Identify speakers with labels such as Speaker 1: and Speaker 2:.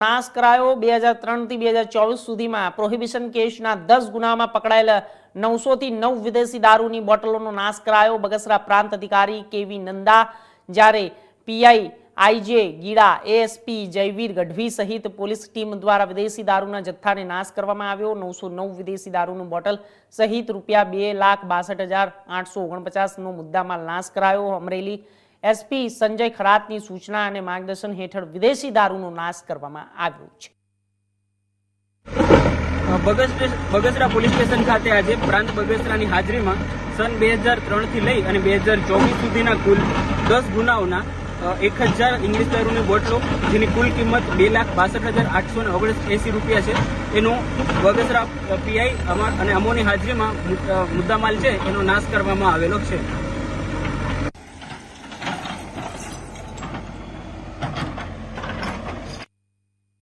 Speaker 1: નાશ કરાયો 2003 થી 2024 સુધીમાં પ્રોહિબિશન કેસના 10 ગુનામાં પકડાયેલા 900 થી 9 વિદેશી દારૂની બોટલોનો નાશ કરાયો. બગસરા પ્રાંત અધિકારી કેવી નંદા જ્યારે PI IJ Gida ASP Jayveer Gadhvi સહિત પોલીસ ટીમ દ્વારા વિદેશી દારૂના જથ્થાને નાશ કરવામાં આવ્યો. 909 વિદેશી દારૂની બોટલ સહિત રૂપિયા 2,62,849 નો મુદ્દામાલ નાશ કરાયો. અમરેલી એસપી સંજય ખરાતની સૂચના અને માર્ગદર્શન હેઠળ વિદેશી દારૂનો નાશ કરવામાં આવ્યો છે.
Speaker 2: બગસરા પોલીસ સ્ટેશન ખાતે આજે પ્રાંત બગસરાની હાજરીમાં સન 2003 થી લઈ અને 2024 સુધીના કુલ 10 ગુનાઓના 1000 ઇંગ્લિશ દારૂની બોટલો જેની કુલ કિંમત 2,62,879 રૂપિયા છે એનો બગસરા પીઆઈ અને અમોની હાજરીમાં મુદ્દામાલ છે એનો નાશ કરવામાં આવેલો છે.